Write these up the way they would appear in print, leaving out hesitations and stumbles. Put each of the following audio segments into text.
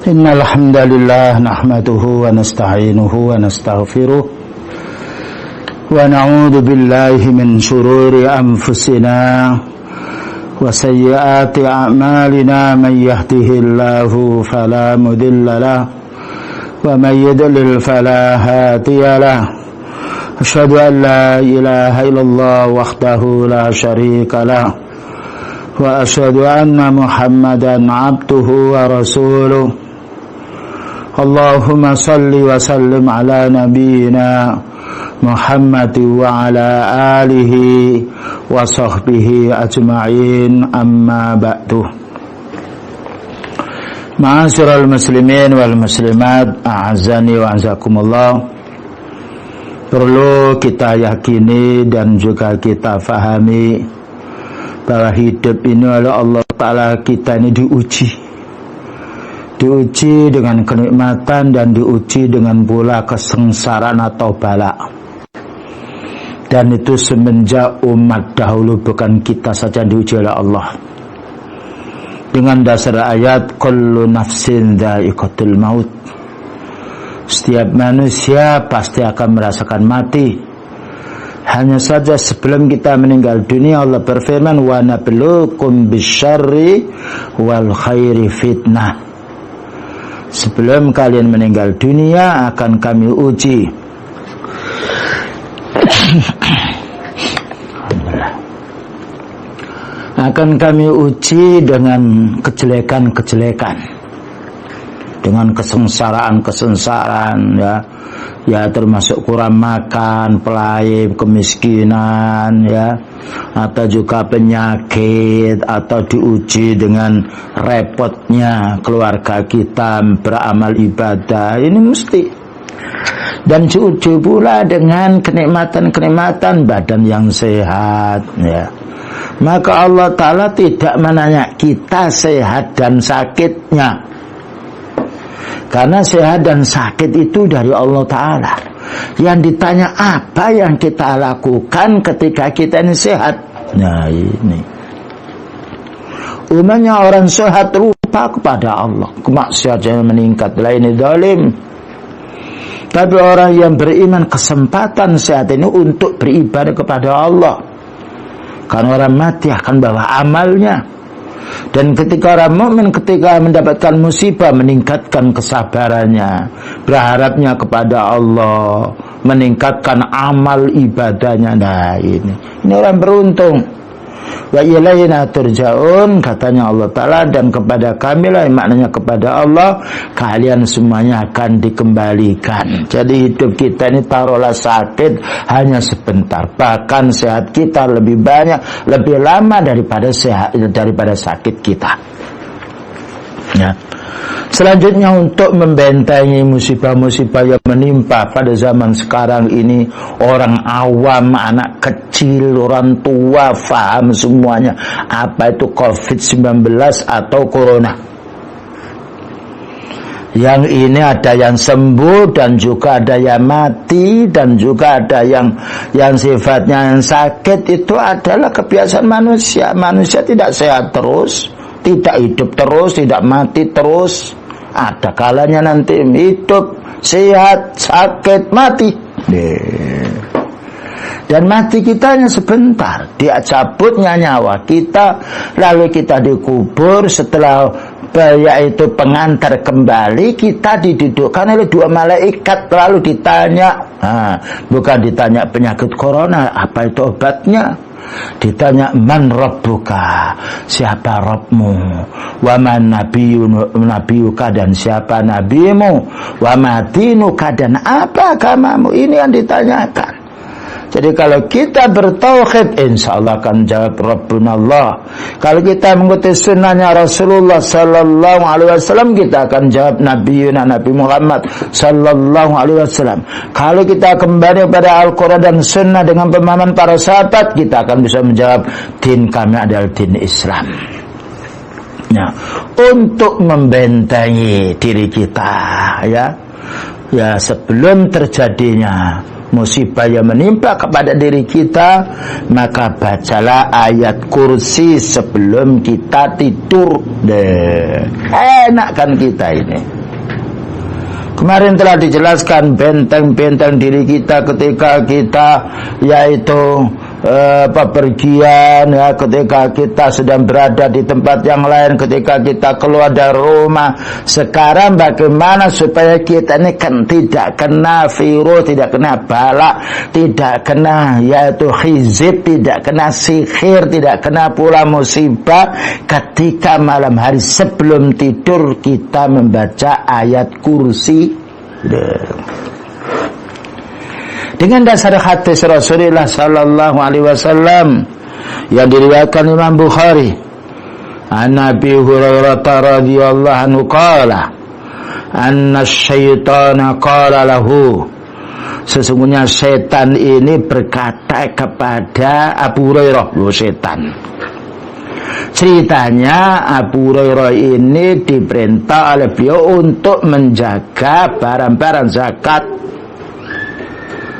Innal hamdalillah nahmaduhu wa nasta'inuhu wa nastaghfiruh wa na'udzu billahi min shururi anfusina wa sayyiati a'malina man yahdihillahu fala mudilla lahu wa man yudlil fala hadiya lahu. Asyhadu an la ilaha illallah wahdahu la syarika lahu wa asyhadu anna Muhammadan abduhu wa rasuluh. Allahumma salli wa sallim ala nabiyyina Muhammad wa ala alihi wa sahbihi ajma'in, amma ba'du. Ma'asyiral muslimin wal muslimat, a'azzani wa a'azzakumullah. Perlu kita yakini dan juga kita fahami bahwa hidup ini oleh Allah Ta'ala kita ini diuji dengan kenikmatan dan diuji dengan pula kesengsaraan atau bala. Dan itu semenjak umat dahulu, bukan kita saja diuji oleh Allah. Dengan dasar ayat kullu nafsin dha'iqatul maut, setiap manusia pasti akan merasakan mati. Hanya saja sebelum kita meninggal dunia Allah berfirman wa nabluukum bisyarri wal khairi fitnah. Sebelum kalian meninggal dunia akan kami uji. Akan kami uji dengan kejelekan-kejelekan, dengan kesengsaraan ya termasuk kurang makan, pelaif, kemiskinan, ya, atau juga penyakit, atau diuji dengan repotnya keluarga kita beramal ibadah, ini mesti. Dan diuji pula dengan kenikmatan-kenikmatan badan yang sehat, ya. Maka Allah Ta'ala tidak menanya kita sehat dan sakitnya, karena sehat dan sakit itu dari Allah Ta'ala. Yang ditanya apa yang kita lakukan ketika kita ini sehat. Nah ini umumnya orang sehat lupa kepada Allah, kemaksiatannya meningkat, lain zalim. Tapi orang yang beriman kesempatan sehat ini untuk beribadah kepada Allah, karena orang mati akan bawa amalnya. Dan ketika orang mukmin ketika mendapatkan musibah meningkatkan kesabarannya, berharapnya kepada Allah, meningkatkan amal ibadahnya. Nah ini orang beruntung. Wa ilaina turja'un, katanya Allah Ta'ala, dan kepada kamilah, maknanya kepada Allah kalian semuanya akan dikembalikan. Jadi hidup kita ini taruhlah sakit hanya sebentar, bahkan sehat kita lebih banyak, lebih lama daripada sakit kita, ya. Selanjutnya, untuk membentengi musibah-musibah yang menimpa pada zaman sekarang ini, orang awam, anak kecil, orang tua faham semuanya apa itu COVID-19 atau Corona. Yang ini ada yang sembuh dan juga ada yang mati, dan juga ada yang sifatnya yang sakit. Itu adalah kebiasaan manusia. Manusia tidak sehat terus, tidak hidup terus, tidak mati terus. Ada kalanya nanti hidup, sehat, sakit, mati. Dan mati kita hanya sebentar, dia cabutnya nyawa kita, lalu kita dikubur. Setelah yaitu pengantar kembali, kita didudukkan oleh dua malaikat, lalu ditanya, bukan ditanya penyakit corona, apa itu obatnya? Ditanya man rabbuka, siapa Rabbmu, wa man nabiyuka, dan siapa nabimu, wa ma dinuka, dan apa agamamu. Ini yang ditanyakan. Jadi kalau kita bertauhid, insya Allah akan jawab Rabbuna Allah. Kalau kita mengikuti sunnahnya Rasulullah Sallallahu Alaihi Wasallam, kita akan jawab Nabi Muhammad Sallallahu Alaihi Wasallam. Kalau kita kembali pada Al-Quran dan Sunnah dengan pemahaman para sahabat, kita akan bisa menjawab din kami adalah din Islam. Ya, untuk membentengi diri kita, ya sebelum terjadinya musibah yang menimpa kepada diri kita, maka bacalah ayat kursi sebelum kita tidur. Enak kan kita ini. Kemarin telah dijelaskan benteng-benteng diri kita ketika kita yaitu pepergian, ya, ketika kita sedang berada di tempat yang lain, ketika kita keluar dari rumah. Sekarang bagaimana supaya kita ini kan tidak kena virus, tidak kena bala, tidak kena yaitu hizib, tidak kena sihir, tidak kena pula musibah. Ketika malam hari sebelum tidur kita membaca ayat kursi. Dengan dasar hadis Rasulullah sallallahu alaihi wasallam yang diriwayatkan Imam Bukhari, an Abi Hurairah radhiyallahu anhu qala anna syaitana qala lahu, sesungguhnya setan ini berkata kepada Abu Hurairah, setan. Ceritanya Abu Hurairah ini diperintah oleh beliau untuk menjaga barang-barang zakat.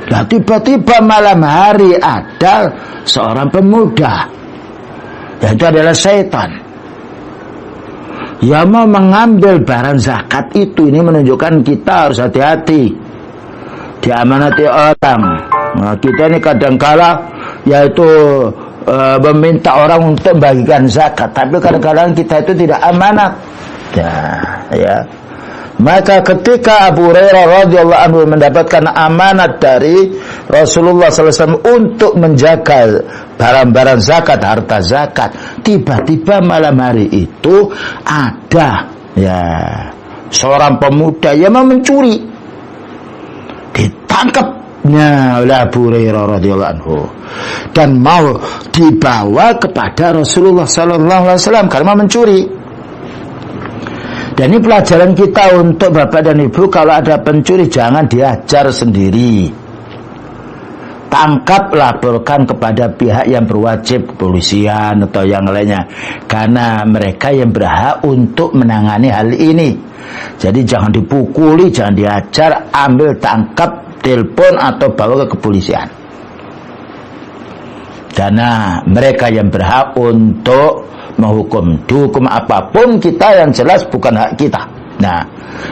Nah, tiba-tiba malam hari ada seorang pemuda, yaitu adalah setan, yang mau mengambil barang zakat itu. Ini menunjukkan kita harus hati-hati diamanati orang. Nah, kita ini kadang-kala yaitu meminta orang untuk membagikan zakat, tapi kadang-kadang kita itu tidak amanat. Ya. Maka ketika Abu Hurairah radhiyallahu anhu mendapatkan amanat dari Rasulullah sallallahu alaihi wasallam untuk menjaga barang-barang zakat, harta zakat, tiba-tiba malam hari itu ada seorang pemuda yang mau mencuri. Ditangkapnya oleh Abu Hurairah radhiyallahu anhu dan mau dibawa kepada Rasulullah sallallahu alaihi wasallam karena mau mencuri. Dan ini pelajaran kita untuk bapak dan ibu, kalau ada pencuri jangan diajar sendiri. Tangkap, laporkan kepada pihak yang berwajib, kepolisian atau yang lainnya, karena mereka yang berhak untuk menangani hal ini. Jadi jangan dipukuli, jangan diajar, ambil, tangkap, telepon atau bawa ke kepolisian. Karena mereka yang berhak untuk menghukum. Dihukum apapun kita, yang jelas bukan hak kita. Nah,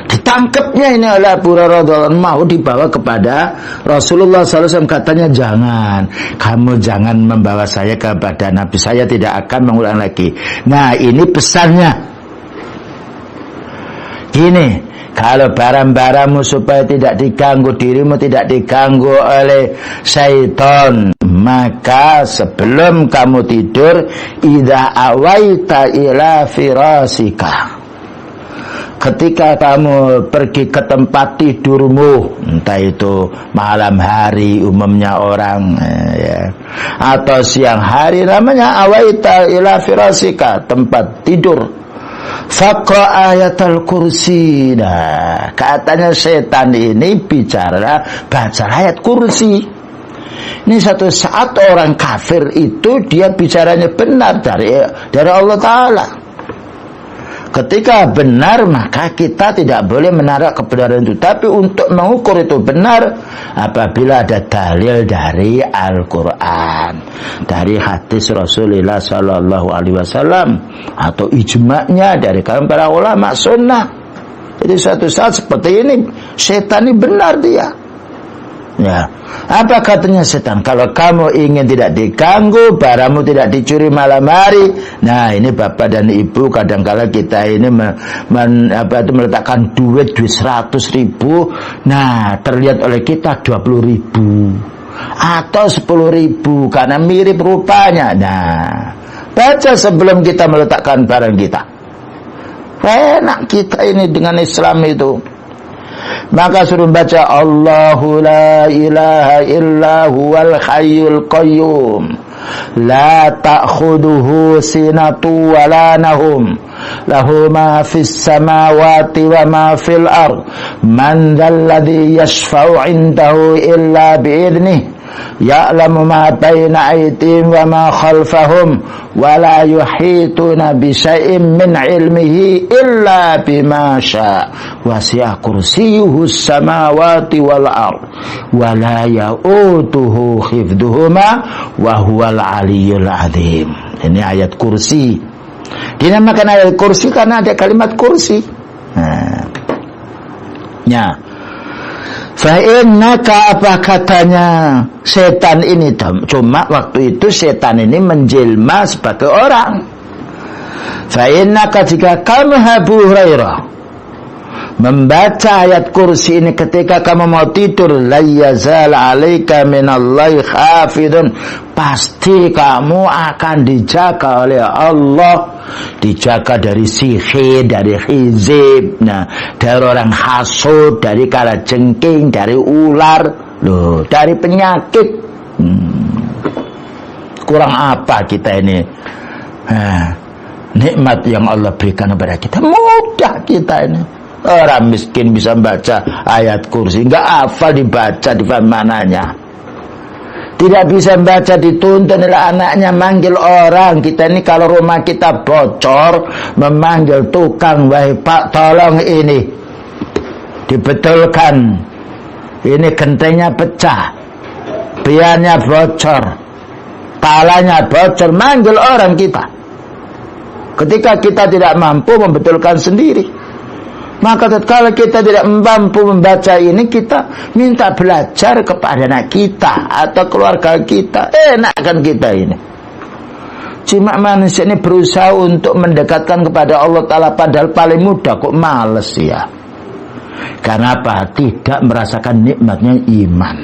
ditangkapnya ini oleh Abu Hurairah, mau dibawa kepada Rasulullah SAW. Katanya, jangan, kamu jangan membawa saya kepada Nabi, saya tidak akan mengulang lagi. Nah, ini pesannya gini, kalau barang-barangmu supaya tidak diganggu, dirimu tidak diganggu oleh syaitan, maka sebelum kamu tidur, idza awaita ila firasika, ketika kamu pergi ke tempat tidurmu, entah itu malam hari umumnya orang atau siang hari, namanya awaita ila firasika, tempat tidur, faqra ayatul kursi. Nah, katanya setan ini bicara baca ayat kursi. Ini satu saat orang kafir itu dia bicaranya benar dari Allah Ta'ala. Ketika benar, maka kita tidak boleh menarik kebenaran itu. Tapi untuk mengukur itu benar, apabila ada dalil dari Al-Quran, dari hadis Rasulullah Sallallahu Alaihi Wasallam, atau ijma'nya dari kalangan para ulama sunnah. Jadi suatu saat seperti ini, setan ini benar dia. Ya, apa katanya setan? Kalau kamu ingin tidak diganggu, barangmu tidak dicuri malam hari. Nah, ini bapak dan ibu, kadang-kala kita ini meletakkan duit 100.000. Nah, terlihat oleh kita 20.000 atau 10.000 karena mirip rupanya. Nah, baca sebelum kita meletakkan barang kita. Enak kita ini dengan Islam itu. Maka suruh baca Allahu la ilaha illa huwal hayyul qayyum la ta'khuduhu sinatu wa la nahum lahu ma fis samawati wa ma fil ard man dzalladzi yashfa'u 'indahu illa bi'idnihi ya'lamu ma baina aydihim wa ma khalfahum wa la yuhituna bi syai'in min ilmihi illa bima syaa wasi'a kursiyyuhu samawati wal ard wa la ya'uduhu hifdhuhuma wa huwal aliyyul azim. Ini ayat kursi. Dinamakan ayat kursi karena ada kalimat kursi. Ya. Fa'innaka, apa katanya setan ini, cuma waktu itu setan ini menjelma sebagai orang. Fa'innaka, jika kamu Abu Hurairah membaca ayat kursi ini ketika kamu mau tidur, la yazal 'alaika minallahi hafidun, pasti kamu akan dijaga oleh Allah, dijaga dari sihir, dari hizib, dari orang hasud, dari kalajengking, dari ular, dari penyakit. Kurang apa kita ini? Nikmat yang Allah berikan kepada kita, mudah kita ini. Orang miskin bisa baca ayat kursi, nggak hafal dibaca, difaham mananya. Tidak bisa baca, dituntun oleh anaknya, manggil orang. Kita ini kalau rumah kita bocor, memanggil tukang, wahai Pak, tolong ini dibetulkan, ini gentengnya pecah, piannya bocor, palanya bocor, manggil orang kita. Ketika kita tidak mampu membetulkan sendiri, maka tatkala kita tidak mampu membaca ini, kita minta belajar kepada anak kita atau keluarga kita. Enak kan kita ini. Cuma manusia ini berusaha untuk mendekatkan kepada Allah Ta'ala, padahal paling mudah, kok males ya. Karena apa? Tidak merasakan nikmatnya iman.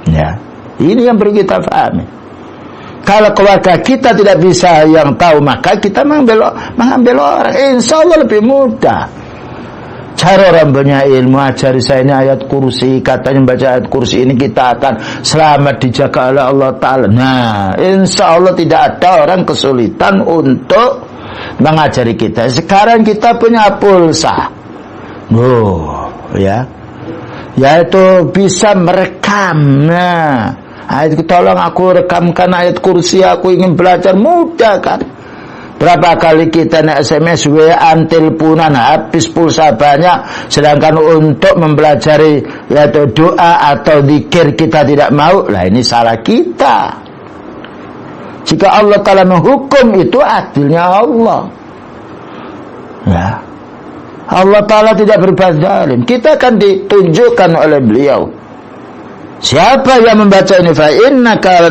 Ya, ini yang perlu kita pahami. Kalau keluarga kita tidak bisa yang tahu, maka kita mengambil orang. Insya Allah lebih mudah. Cari orang punya ilmu, ajari saya ini ayat kursi, katanya baca ayat kursi ini kita akan selamat, dijaga oleh Allah Ta'ala. Nah, insya Allah tidak ada orang kesulitan untuk mengajari kita. Sekarang kita punya pulsa, ya, yaitu bisa merekam. Nah, ayat, tolong aku rekamkan ayat kursi, aku ingin belajar, mudah kan? Berapa kali kita nak SMS, WA, teleponan, habis pulsa banyak, sedangkan untuk mempelajari yaitu doa atau zikir kita tidak mau. Lah ini salah kita. Jika Allah Ta'ala menghukum, itu adilnya Allah. Ya, Allah Ta'ala tidak berbuat zalim. Kita akan ditunjukkan oleh beliau. Siapa yang membaca ini, fa innaka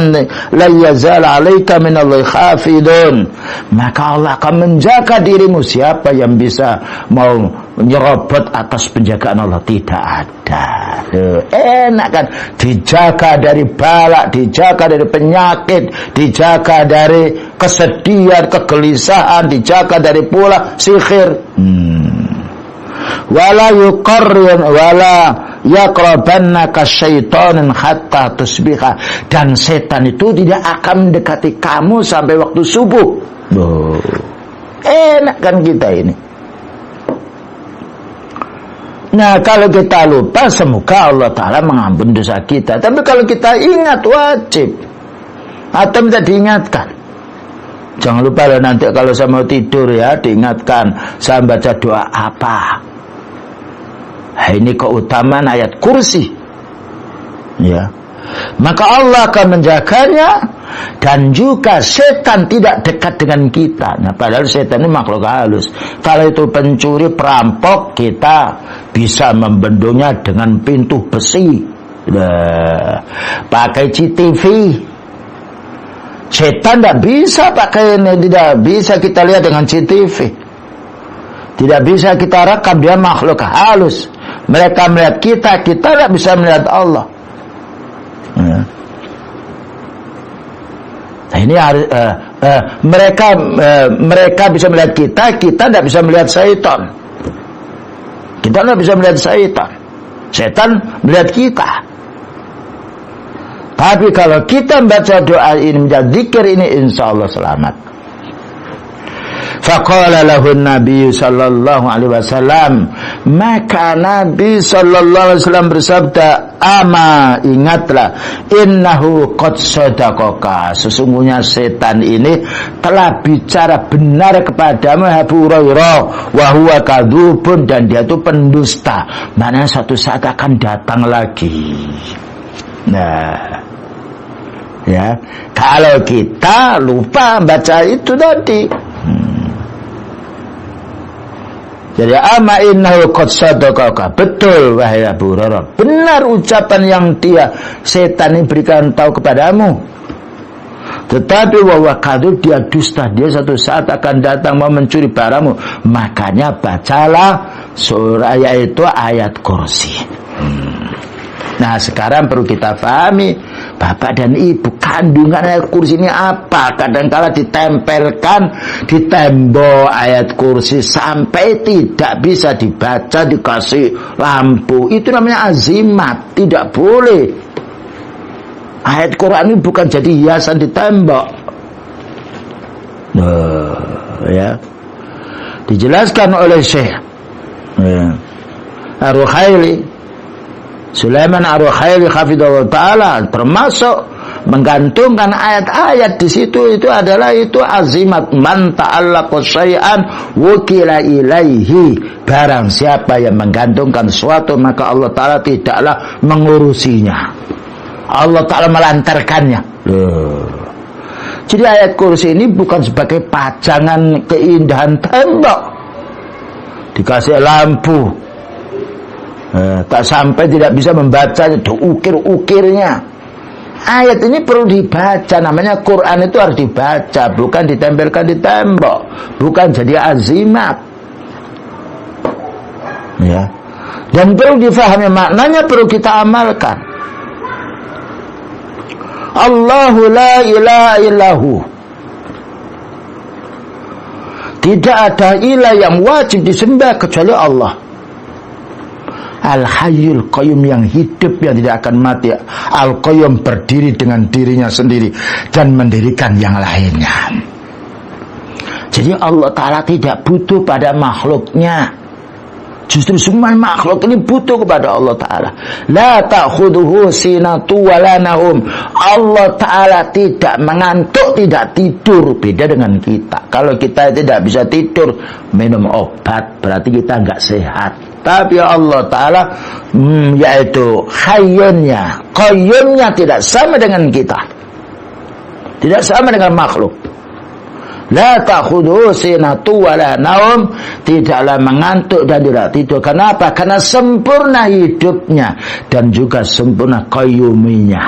la yazal 'alaika minallahi hafidun, maka Allah akan menjaga dirimu. Siapa yang bisa mau nyerobot atas penjagaan Allah? Tidak ada. Enak kan? Dijaga dari balak, dijaga dari penyakit, dijaga dari kesedihan, kegelisahan, dijaga dari pula sihir. Wala yuqarrin wala yaqrabannaka syaitanan hatta tusbiha, dan setan itu tidak akan mendekati kamu sampai waktu subuh. Enak kan kita ini. Nah, kalau kita lupa, semoga Allah Ta'ala mengampuni dosa kita. Tapi kalau kita ingat, wajib atau minta diingatkan. Jangan lupa loh, nanti kalau saya mau tidur ya, diingatkan saya baca doa apa. Ini keutamaan ayat kursi, ya. Maka Allah akan menjaganya, dan juga setan tidak dekat dengan kita. Nah, padahal setan ini makhluk halus. Kalau itu pencuri, perampok, kita bisa membendungnya dengan pintu besi, pakai CCTV. Setan tidak bisa pakai ini, tidak bisa kita lihat dengan CCTV. Tidak bisa kita rekam, dia makhluk halus. Mereka melihat kita, kita tidak bisa melihat Allah. Nah, ini mereka bisa melihat kita, kita tidak bisa melihat syaitan. Kita tidak bisa melihat syaitan. Setan melihat kita. Tapi kalau kita membaca doa ini, menjadi zikir ini, insya Allah selamat. Faqala lahu Nabi sallallahu alaihi wasallam, maka Nabi sallallahu alaihi wasallam bersabda, ama ingatlah, innahu qad sadaqaka, sesungguhnya setan ini telah bicara benar kepadamu Abu Hurairah, wa huwa kadzubun, dan dia itu pendusta, mana suatu saat akan datang lagi. Nah, ya, kalau kita lupa baca itu tadi. Jadi ama innahu qad sadaqaka, betul wahai Abu Hurairah, benar ucapan yang dia setan ini berikan tahu kepadamu. Tetapi wa kadzub, dia dusta, dia satu saat akan datang mau mencuri barangmu. Makanya bacalah surah, yaitu ayat kursi. Nah, sekarang perlu kita pahami, bapak dan ibu, kandungan ayat kursi ini apa? Kadang-kala ditempelkan di tembok ayat kursi sampai tidak bisa dibaca, dikasih lampu. Itu namanya azimat, tidak boleh. Ayat Quran ini bukan jadi hiasan di tembok. Ya. Dijelaskan oleh Syekh Ar-Ruhaili, Sulaiman Ar-Ruhaili hafidhahullah ta'ala, termasuk menggantungkan ayat-ayat di situ, itu adalah itu azimat, man ta'allaqa syai'an wukila ilaihi, barang siapa yang menggantungkan sesuatu maka Allah Ta'ala tidaklah mengurusinya, Allah Ta'ala melantarkannya. Jadi ayat kursi ini bukan sebagai pajangan keindahan tembok dikasih lampu, tak sampai tidak bisa membacanya, ukir-ukirnya. Ayat ini perlu dibaca, namanya Quran itu harus dibaca, bukan ditempelkan di tembok, bukan jadi azimat. Ya. Dan perlu difahami maknanya, perlu kita amalkan. Allahu la ilaha illahu, tidak ada ilah yang wajib disembah kecuali Allah. Al-Hayyul Qayyum, yang hidup, yang tidak akan mati. Al-Qayyum, berdiri dengan dirinya sendiri dan mendirikan yang lainnya. Jadi Allah Ta'ala tidak butuh pada makhluknya. Justru semua makhluk ini butuh kepada Allah Ta'ala. La ta'khuduhu sinatu wala naum. Allah Ta'ala tidak mengantuk, tidak tidur. Beda dengan kita. Kalau kita tidak bisa tidur, minum obat, berarti kita enggak sehat. Tapi Allah Ta'ala yaitu Hayyunnya, Qayyumnya tidak sama dengan kita, tidak sama dengan makhluk. La ta'khudhuhu sinatu wala naum, tidaklah mengantuk dan tidak tidur. Kenapa? Karena sempurna hidupnya dan juga sempurna qayyuminya.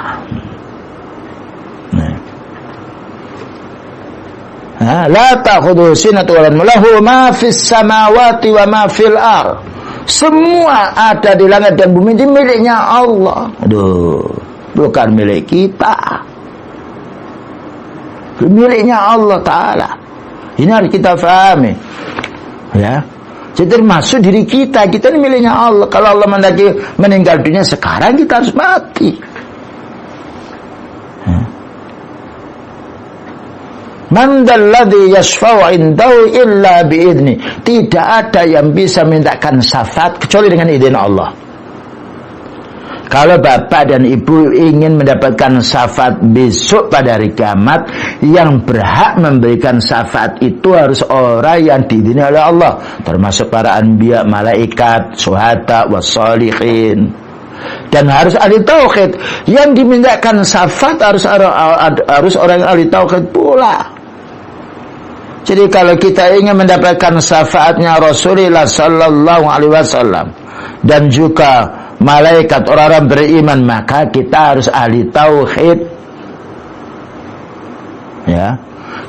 La ta'khudhuhu sinatu wala naum, lahu ma fis samawati wa ma fil ardh. Semua ada di langit dan bumi ini miliknya Allah. Aduh, bukan milik kita, miliknya Allah Ta'ala. Ini harus kita pahami, ya. Jadi termasuk diri kita, kita ini miliknya Allah. Kalau Allah meninggal dunia sekarang, kita harus mati. Man dalladhi yashfa'u indahu illa bi'idni. Tidak ada yang bisa mintakan syafaat kecuali dengan izin Allah. Kalau bapak dan ibu ingin mendapatkan syafaat besok pada hari kiamat, yang berhak memberikan syafaat itu harus orang yang diizinkan oleh Allah, termasuk para anbiya, malaikat, syuhada, wassalihin. Dan harus ahli tauhid. Yang dimintakan syafaat harus orang yang ahli tauhid pula. Jadi kalau kita ingin mendapatkan syafaatnya Rasulullah sallallahu alaihi wasallam dan juga malaikat, orang-orang beriman, maka kita harus ahli tauhid, ya.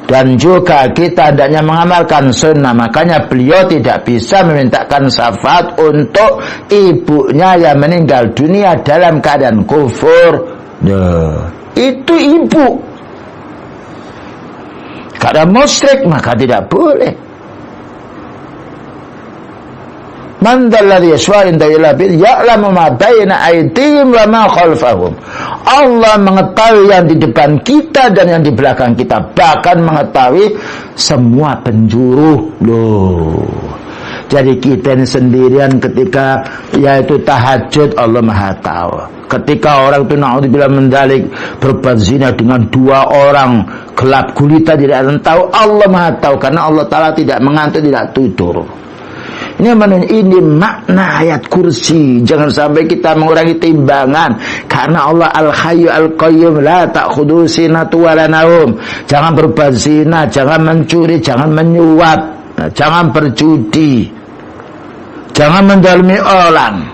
Dan juga kita hendaknya mengamalkan sunnah. Makanya beliau tidak bisa memintakan syafaat untuk ibunya yang meninggal dunia dalam keadaan kufur. Itu ibu. Karena musyrik, maka tidak boleh. Man dalladhi yashfa'u indahu illa bi'idhnihi ya'lamu ma baina aydihim wa ma khalfahum. Allah mengetahui yang di depan kita dan yang di belakang kita, bahkan mengetahui semua penjuru. Loh, jadi kita ini sendirian ketika yaitu tahajud, Allah Maha tahu. Ketika orang itu naudzubillah mendalik berbuat zina dengan dua orang gelap gulita tidak akan tahu, Allah Maha tahu, karena Allah Ta'ala tidak mengantuk, tidak tidur. Ini makna ayat kursi. Jangan sampai kita mengurangi timbangan, karena Allah Al-Hayyu Al-Qayyum, la ta'khudhu sinatu wa la naum. Jangan berbuat zina, jangan mencuri, jangan menyuap, jangan berjudi, jangan menzalimi orang,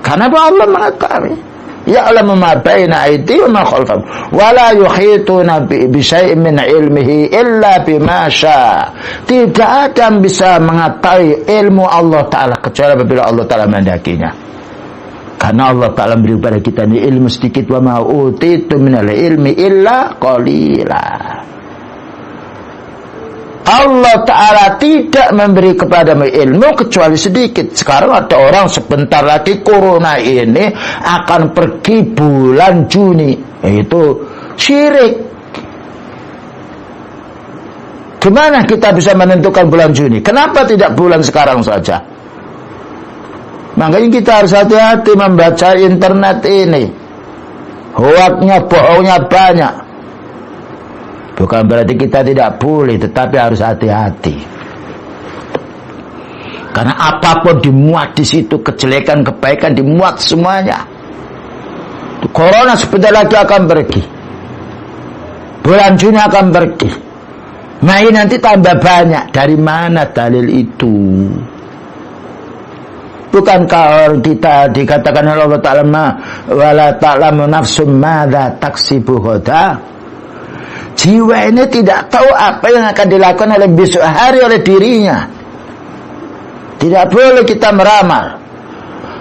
karena Allah mengetahui. Ya'lamu ma baina aydihim wa ma khalfahum wa la yuhituna bi syai'in min ilmihi illa bima syaa. Tidak ada yang bisa mengetahui ilmu Allah Ta'ala kecuali apabila Allah Ta'ala menghendakinya. Karena Allah Ta'ala beri kepada kita ini ilmu sedikit, wa ma utitu minal ilmi illa qalila. Allah Ta'ala tidak memberi kepadamu ilmu kecuali sedikit. Sekarang ada orang sebentar lagi corona ini akan pergi bulan Juni. Itu syirik. Gimana kita bisa menentukan bulan Juni? Kenapa tidak bulan sekarang saja? Makanya kita harus hati-hati membaca internet ini. Hoaknya, bohongnya banyak. Bukan berarti kita tidak boleh, tetapi harus hati-hati. Karena apapun dimuat di situ, kejelekan, kebaikan dimuat semuanya. Corona sebentar lagi akan pergi. Bulan Juni akan pergi. Mei nanti tambah banyak. Dari mana dalil itu? Bukankah kita dikatakan oleh Allah Ta'ala, wala ta'lamu nafsum madza taksibu ghadan? Jiwa ini tidak tahu apa yang akan dilakukan oleh besok hari oleh dirinya. Tidak boleh kita meramal.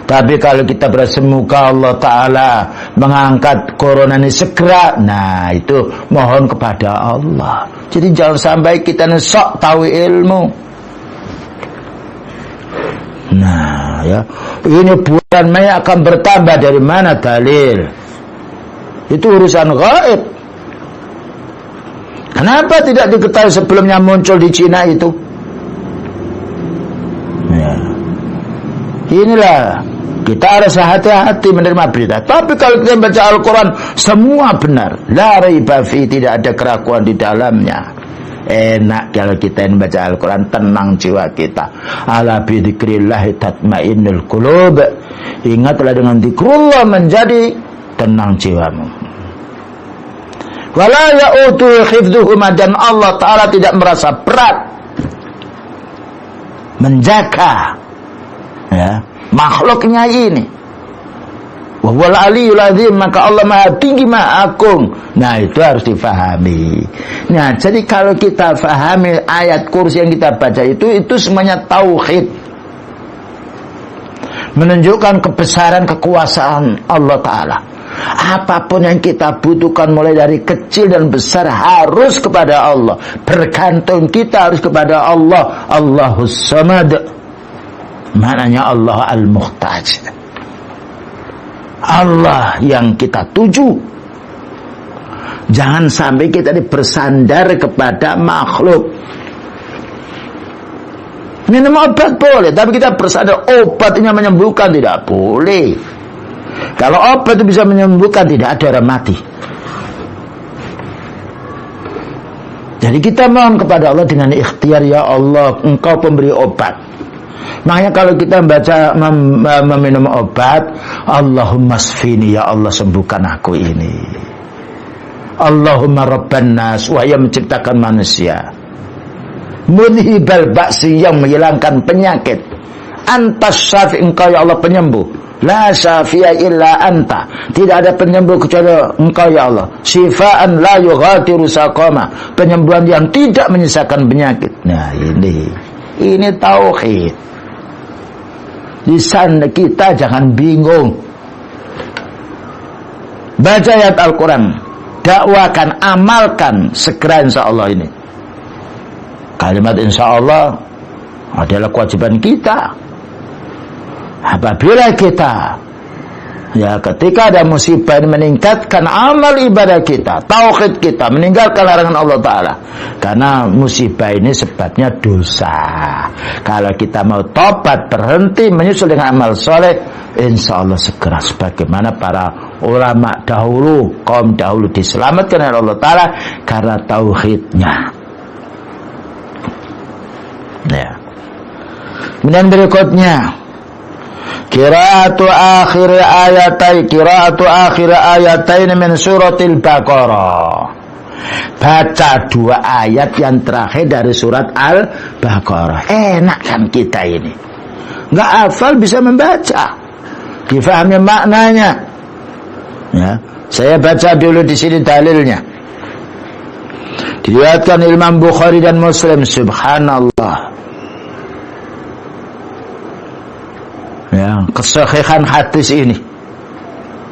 Tapi kalau kita bersemoga Allah Ta'ala mengangkat corona ini segera, nah itu mohon kepada Allah. Jadi jangan sampai kita sok tahu ilmu. Nah ya, ini bulan Mei akan bertambah, dari mana dalil? Itu urusan gaib. Kenapa tidak diketahui sebelumnya muncul di Cina itu? Ya. Inilah, kita harus hati-hati menerima berita. Tapi kalau kita baca Al-Quran, semua benar. La raiba fi, tidak ada keraguan di dalamnya. Enak kalau kita baca Al-Quran, tenang jiwa kita. Ala bi dzikrillah tatmainnul qulub. Ingatlah dengan zikrullah menjadi tenang jiwamu. Wala ya'udu hifdzuhuma, dan Allah Ta'ala tidak merasa berat menjaga ya makhluknya ini. Wa huwal aliyyul azim, maka Allah Maha tinggi, Maha agung. Nah, itu harus difahami. Nah, jadi kalau kita fahami ayat kursi yang kita baca itu semuanya tauhid, menunjukkan kebesaran kekuasaan Allah Ta'ala. Apapun yang kita butuhkan mulai dari kecil dan besar harus kepada Allah. Bergantung kita harus kepada Allah. Allahus Samad, maknanya Allah Al-Muhtaj, Allah yang kita tuju. Jangan sampai kita bersandar kepada makhluk. Minum obat boleh, tapi kita bersandar obatnya menyembuhkan, tidak boleh. Kalau obat itu bisa menyembuhkan, tidak ada orang mati. Jadi kita mohon kepada Allah dengan ikhtiar, ya Allah, Engkau pemberi obat. Makanya kalau kita membaca meminum obat, Allahumma sfini, ya Allah sembuhkan aku ini. Allahumma rabban nas, wahai yang menciptakan manusia. Mudhibal ba'si, yang menghilangkan penyakit. Antas syafi, Engkau ya Allah penyembuh. La syafi'a illa anta, tidak ada penyembuh kecuali Engkau ya Allah. Syifaan la yughadiru saqama, penyembuhan yang tidak menyisakan penyakit. Nah, ini tauhid. Lisan kita jangan bingung. Baca ayat Al-Quran, dakwakan, amalkan segera, insyaallah. Ini kalimat insyaallah adalah kewajiban kita. Apabila kita Ya, ketika ada musibah ini meningkatkan amal ibadah kita, tauhid kita, meninggalkan larangan Allah Ta'ala. Karena musibah ini sebabnya dosa. Kalau kita mau tobat, berhenti, menyusul dengan amal soleh, insya Allah segera sebagaimana para ulama dahulu, kaum dahulu diselamatkan oleh Allah Ta'ala karena tauhidnya. Ya. Kemudian berikutnya, Qira'atu akhir ayatain min suratil Baqarah. Baca 2 ayat yang terakhir dari surat Al-Baqarah. Enak kan kita ini. Enggak hafal bisa membaca. Difahami maknanya. Ya, saya baca dulu di sini dalilnya. Diriwayatkan Imam Bukhari dan Muslim, subhanallah. Ya, kesahihan hadis ini.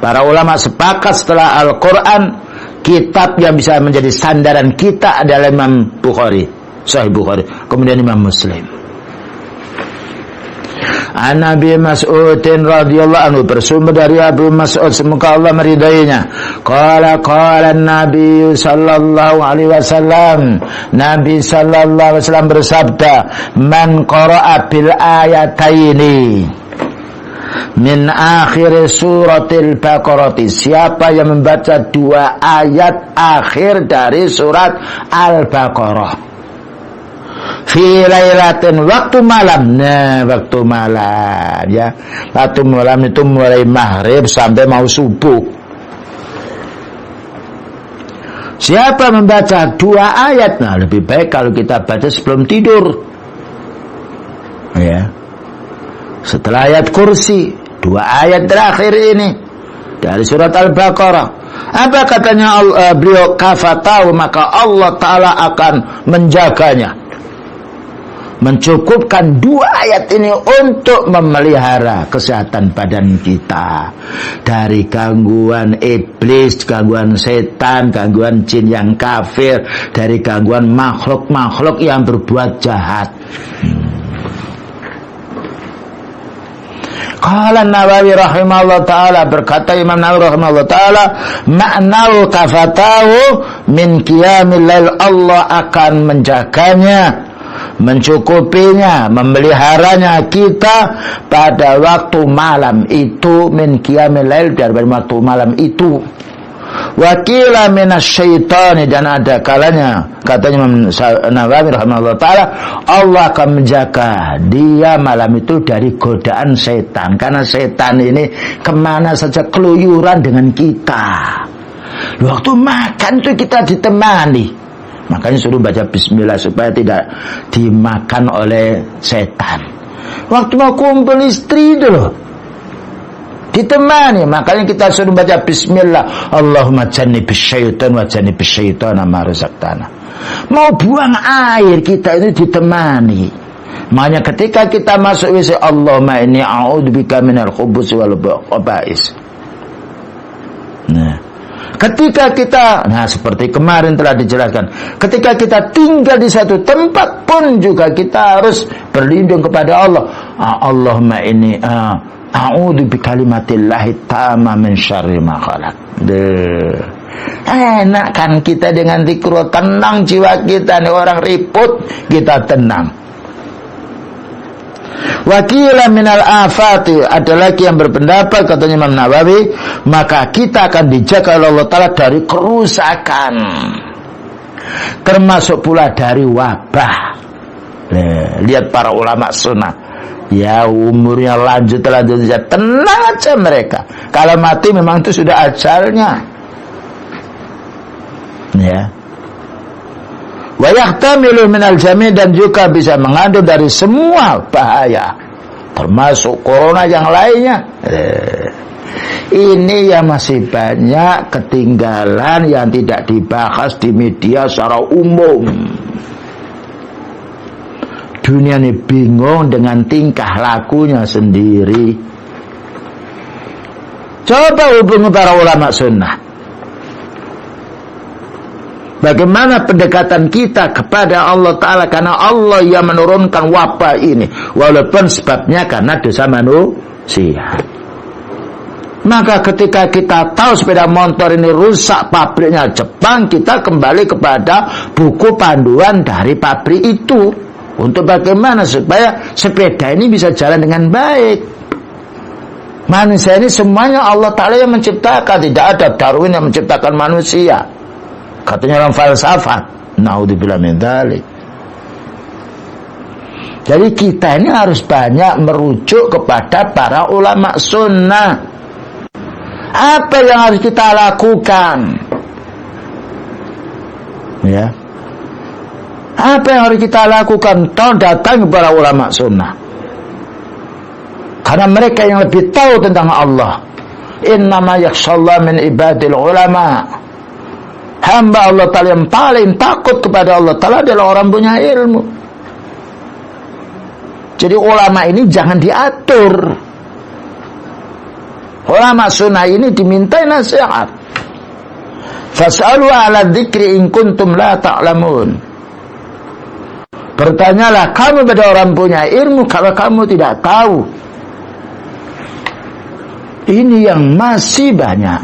Para ulama sepakat setelah Al-Quran, kitab yang bisa menjadi sandaran kita adalah Imam Bukhari, Sahih Bukhari, kemudian Imam Muslim. An Nabi Mas'udin radhiyallahu anhu, bersumber dari Abu Mas'ud semoga Allah meridainya. Qala Nabi sallallahu alaihi wasallam, Nabi sallallahu alaihi wasallam bersabda, man qara'a bil ayataini min akhir suratil Baqarah, siapa yang membaca 2 ayat akhir dari surat Al-Baqarah fi lailatin, waktu malam. Nah, waktu malam ya. Waktu malam itu mulai maghrib sampai mau subuh. Siapa membaca 2 ayat, nah lebih baik kalau kita baca sebelum tidur. Ya. Setelah ayat kursi, 2 ayat terakhir ini dari surat Al-Baqarah. Apa katanya beliau? Kafatahu, maka Allah Ta'ala akan menjaganya, mencukupkan 2 ayat ini untuk memelihara kesehatan badan kita dari gangguan iblis, gangguan setan, gangguan jin yang kafir, dari gangguan makhluk-makhluk yang berbuat jahat. Qala Nawawi rahimahullah ta'ala, berkata Imam Nawawi rahimahullah ta'ala, ma'nau kafatahu min qiyamil lail, Allah akan menjaganya, mencukupinya, memeliharanya kita pada waktu malam itu, min qiyamil lail, dari waktu malam itu. Wakila minasyaitani, dan ada kalanya, katanya Imam Nawawi rahimahullah ta'ala, Allah akan menjaga dia malam itu dari godaan setan. Karena setan ini kemana saja keluyuran dengan kita. Waktu makan itu kita ditemani, makanya suruh baca bismillah supaya tidak dimakan oleh setan. Waktu mau kumpul istri itu loh, ditemani, makanya kita suruh baca bismillah, Allahumma jannibis syaitan wa jannibis syaitana ma razaqtana. Mau buang air kita itu ditemani. Makanya ketika kita masuk WC, Allahumma inni a'udzubika minal khubuthi wal khaba'is. Nah, ketika kita, nah seperti kemarin telah dijelaskan, ketika kita tinggal di satu tempat pun juga kita harus berlindung kepada Allah. Allahumma inni a'udzu bikalimatillahi tamma min syarri ma khalaq. Enak kan kita dengan zikrullah, tenang jiwa kita. Nih orang ribut, kita tenang. Wakila minal afati, ada lagi yang berpendapat, katanya Imam Nawawi, maka kita akan dijaga oleh Allah Ta'ala dari kerusakan, termasuk pula dari wabah. Lihat para ulama sunnah, ya umurnya lanjut saja, tenang aja mereka. Kalau mati memang itu sudah ajalnya. Ya. Wa yahtamilu minal jami', dan juga bisa mengandung dari semua bahaya, termasuk corona yang lainnya. Ini yang masih banyak ketinggalan yang tidak dibahas di media secara umum. Dunia ini bingung dengan tingkah lakunya sendiri. Coba hubungi para ulama sunnah. Bagaimana pendekatan kita kepada Allah Ta'ala, karena Allah yang menurunkan wabah ini, walaupun sebabnya karena dosa manusia. Maka ketika kita tahu sepeda motor ini rusak, pabriknya Jepang, kita kembali kepada buku panduan dari pabrik itu. Untuk bagaimana supaya sepeda ini bisa jalan dengan baik. Manusia ini semuanya Allah Ta'ala yang menciptakan. Tidak ada Darwin yang menciptakan manusia. Katanya orang falsafat. Naudzubillah min dzalik. Jadi kita ini harus banyak merujuk kepada para ulama sunnah. Apa yang harus kita lakukan? Ya. Apa yang harus kita lakukan? Datang kepada ulama sunnah. Karena mereka yang lebih tahu tentang Allah. Innama yakhshallahu min ibadil ulama. Hamba Allah Ta'ala yang paling takut kepada Allah Ta'ala adalah orang punya ilmu. Jadi ulama ini jangan diatur. Ulama sunnah ini dimintai nasihat. Fas'alu ala dzikri in kuntum la ta'lamun. Bertanyalah kamu pada orang punya ilmu kalau kamu tidak tahu. Ini yang masih banyak.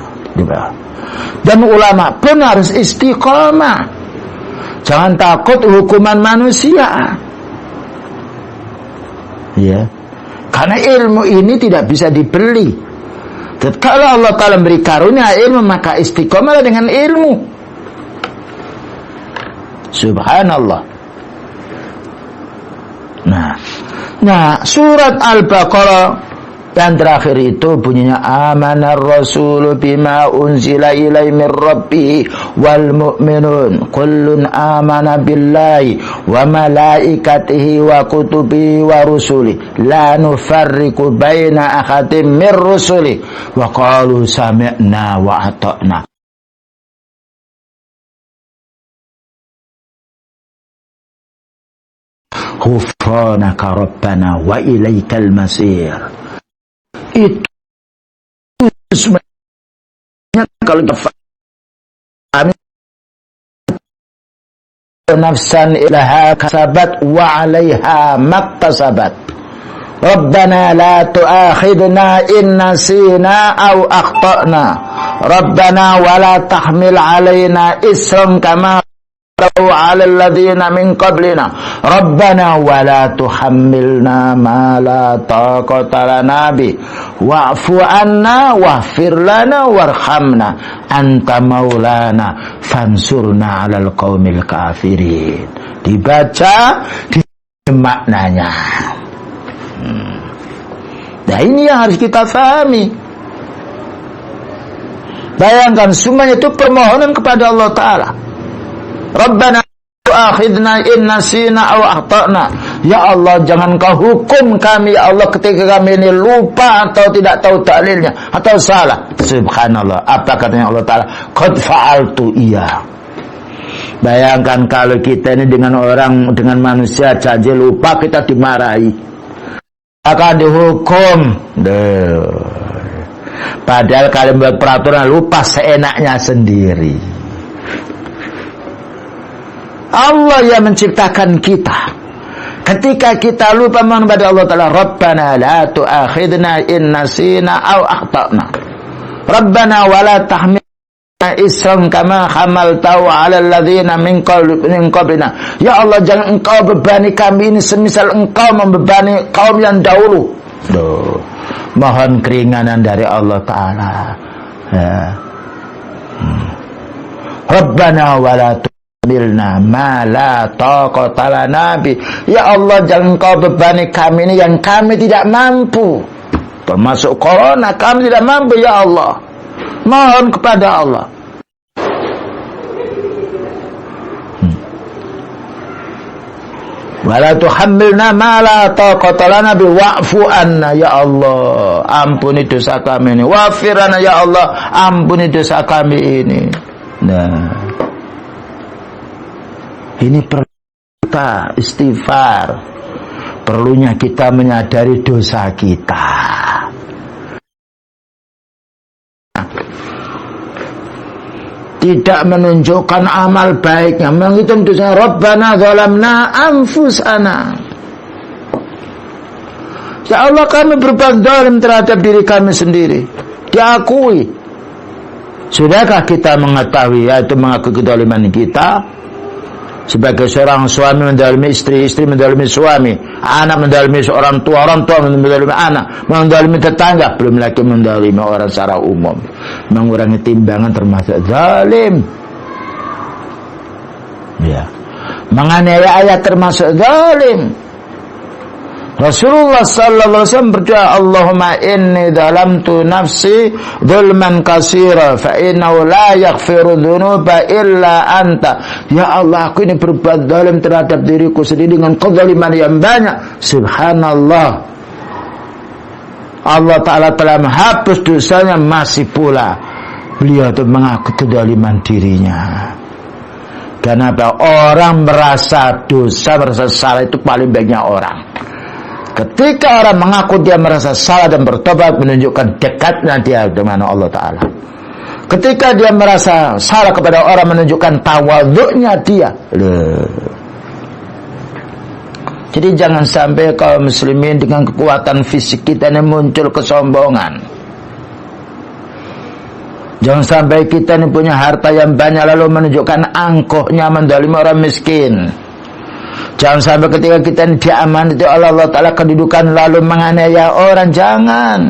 Dan ulama pun harus istiqomah. Jangan takut hukuman manusia. Ya. Karena ilmu ini tidak bisa dibeli. Kalau Allah Ta'ala beri karunia ilmu, maka istiqomah dengan ilmu. Subhanallah. Nah, surat Al-Baqarah yang terakhir itu bunyinya amanar rasulu bima unzila ilaihi min rabbih wal mu'minun kullun amana billahi wa malaikatihi wa kutubihi wa rusuli la nufarriqu baina ahadin min rusuli wa qalu sami'na wa ata'na. Ghufranaka rabbana wa ilaikal masir. Itu sebenarnya kalau kita fahami nafsan ilaha kasabat wa alaiha maktasabat. Rabbana la tu'akhidna in nasina aw akhtana. Rabbana wa la tahmil alaina isran kama على الذين من قبلنا ربنا ولا تحملنا ما لا طاقة لنا به واعف عنا واغفر لنا وارحمنا أنت مولانا فانصرنا على القوم الكافرين. Dibaca di maknanya. Nah, ini yang harus kita pahami. Bayangkan semuanya itu permohonan kepada Allah Ta'ala. Rabbana tu'akhidna in nasina aw akhtana. Ya Allah, jangan kau hukum kami ya Allah ketika kami ini lupa atau tidak tahu dalilnya atau salah. Subhanallah. Apa katanya Allah Ta'ala? Qad fa'altu iya. Bayangkan kalau kita ini dengan orang, dengan manusia janji lupa, kita dimarahi, akan dihukum. Padahal kalian buat peraturan lupa seenaknya sendiri. Allah yang menciptakan kita. Ketika kita lupa mohon kepada Allah Ta'ala, Rabbana la tu'akhidna in nasina aw akhtana. Rabbana wa la tahmilna isran kama hamaltahu 'ala alladhina min qablina. Ya Allah, jangan engkau bebani kami ini semisal engkau membebani kaum yang dahulu. Mohon keringanan dari Allah Ta'ala. Ya. Rabbana wa la Bilna ma la taqata lana bi. Ya Allah, jangan kau bebani kami ini yang kami tidak mampu. Termasuk corona, kami tidak mampu ya Allah. Mohon kepada Allah. Wala tuhammilna ma la taqata lana bi wa'fu anna ya Allah. Ampuni dosa kami ini. Wa'firana ya Allah, ampuni dosa kami ini. Nah, ini perlu kita istighfar. Perlunya kita menyadari dosa kita. Tidak menunjukkan amal baiknya, menghitung dosa. Rabbana zalamna anfusana. Ya Allah, kami berbuat zalim terhadap diri kami sendiri. Diakui. Sudahkah kita mengetahui, yaitu mengakui kezaliman kita? Sebagai seorang suami mendalimi istri, istri mendalimi suami, anak mendalimi seorang tua mendalimi anak, mendalimi tetangga, belum lagi mendalimi orang secara umum. Mengurangi timbangan termasuk zalim. Ya. Menganiaya ayat termasuk zalim. Rasulullah sallallahu alaihi wasallam berdoa, Allahumma inni zalamtu nafsi zulman katsira fa innahu la yaghfiru dzunuba illa anta. Ya Allah, aku ini berbuat zalim terhadap diriku sendiri dengan kezaliman yang banyak. Subhanallah. Allah Ta'ala telah menghapus dosanya, masih pula beliau itu mengaku kezaliman dirinya. Kenapa? Orang merasa dosa, merasa salah itu paling banyak orang. Ketika orang mengaku dia merasa salah dan bertobat, menunjukkan dekatnya dia dengan Allah Ta'ala. Ketika dia merasa salah kepada orang, menunjukkan tawaduknya dia. Jadi jangan sampai kaum muslimin dengan kekuatan fisik kita ini muncul kesombongan. Jangan sampai kita ini punya harta yang banyak lalu menunjukkan angkuhnya mendalimi orang miskin. Jangan sampai ketika kita diamanati oleh Allah Ta'ala kedudukan lalu menganiaya orang. Jangan.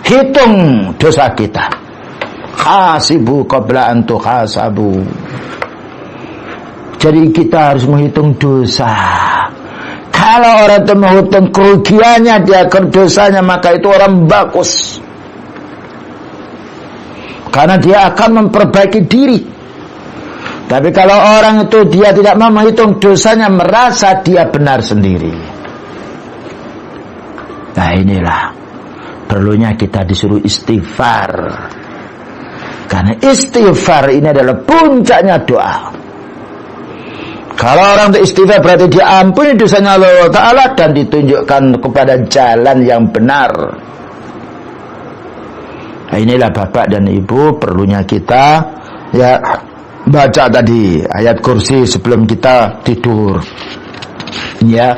Hitung dosa kita. Hasibu qabla an tuhasabu. Jadi kita harus menghitung dosa. Kalau orang itu menghitung kerugiannya, dia dosanya, maka itu orang bagus. Karena dia akan memperbaiki diri. Tapi kalau orang itu dia tidak mau menghitung dosanya, merasa dia benar sendiri. Nah inilah perlunya kita disuruh istighfar. Karena istighfar ini adalah puncaknya doa. Kalau orang itu istighfar berarti diampuni dosanya Allah Ta'ala dan ditunjukkan kepada jalan yang benar. Nah inilah Bapak dan Ibu perlunya kita ya baca tadi ayat kursi sebelum kita tidur. Ya,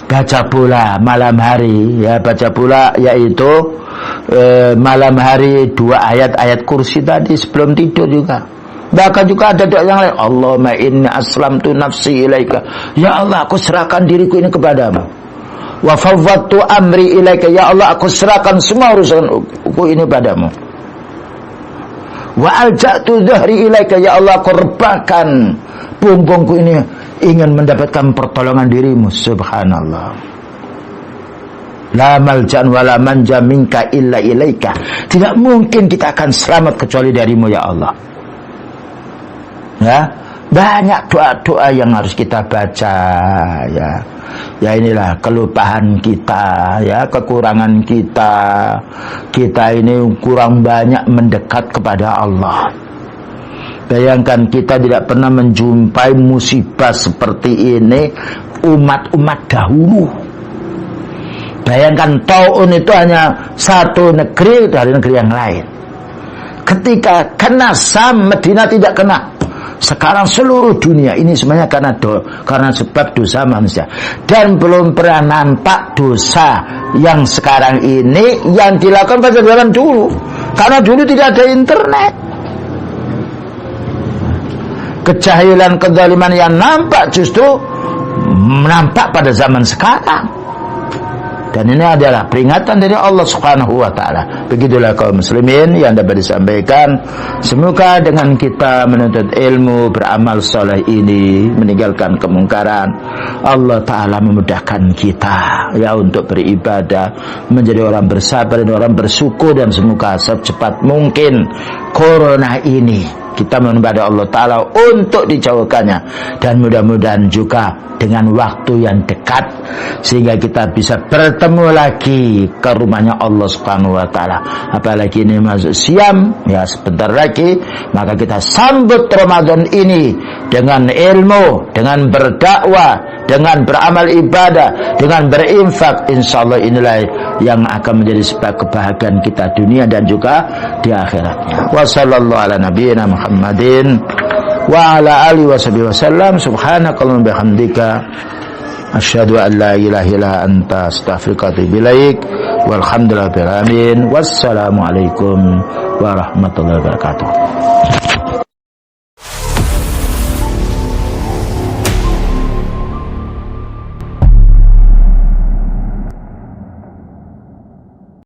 baca pula malam hari, ya baca pula yaitu malam hari 2 ayat kursi tadi sebelum tidur juga. Bahkan juga ada doa yang lain, Allahumma inni aslamtu nafsi ilaika. Ya Allah, aku serahkan diriku ini kepadamu. Wa fawwadtu amri ilaika. Ya Allah, aku serahkan semua urusanku ini padamu. Wa alja'tu dhahri ilaika. Ya Allah, aku rebahkan punggungku ini ingin mendapatkan pertolongan dirimu. Subhanallah. La maljan wa la manja minka illa ilaika. Tidak mungkin kita akan selamat kecuali darimu ya Allah. Ya, banyak doa-doa yang harus kita baca ya. Ya inilah kelupaan kita, ya kekurangan kita. Kita ini kurang banyak mendekat kepada Allah. Bayangkan kita tidak pernah menjumpai musibah seperti ini umat-umat dahulu. Bayangkan taun itu hanya satu negeri dari negeri yang lain. Ketika kena Sam, Madinah tidak kena. Sekarang seluruh dunia ini semuanya karena sebab dosa manusia. Dan belum pernah nampak dosa yang sekarang ini yang dilakukan pada zaman dulu. Karena dulu tidak ada internet. Kejahilan, kezaliman yang nampak justru nampak pada zaman sekarang. Dan ini adalah peringatan dari Allah Subhanahu wa Ta'ala. Begitulah kaum muslimin yang dapat disampaikan. Semoga dengan kita menuntut ilmu, beramal soleh ini, meninggalkan kemungkaran, Allah Ta'ala memudahkan kita ya untuk beribadah, menjadi orang bersabar dan orang bersyukur. Dan semoga secepat mungkin corona ini kita menyembah Allah Ta'ala untuk dijauhkannya. Dan mudah-mudahan juga dengan waktu yang dekat sehingga kita bisa bertemu lagi ke rumahnya Allah Subhanahu wa Ta'ala. Apalagi ini masuk siam ya sebentar lagi, maka kita sambut Ramadan ini dengan ilmu, dengan berdakwah, dengan beramal ibadah, dengan berinfak. Insyaallah inilah yang akan menjadi sebab kebahagiaan kita dunia dan juga di akhiratnya. Wa sallallahu ala nabiyyina Muhammadin wa ala alihi wasallam. Subhanakallahumma bihamdika Asyhadu an la ilaha illa anta astaghfiruka wa atubu ilaik. Walhamdulillahirabbil alamin. Wassalamualaikum warahmatullahi wabarakatuh.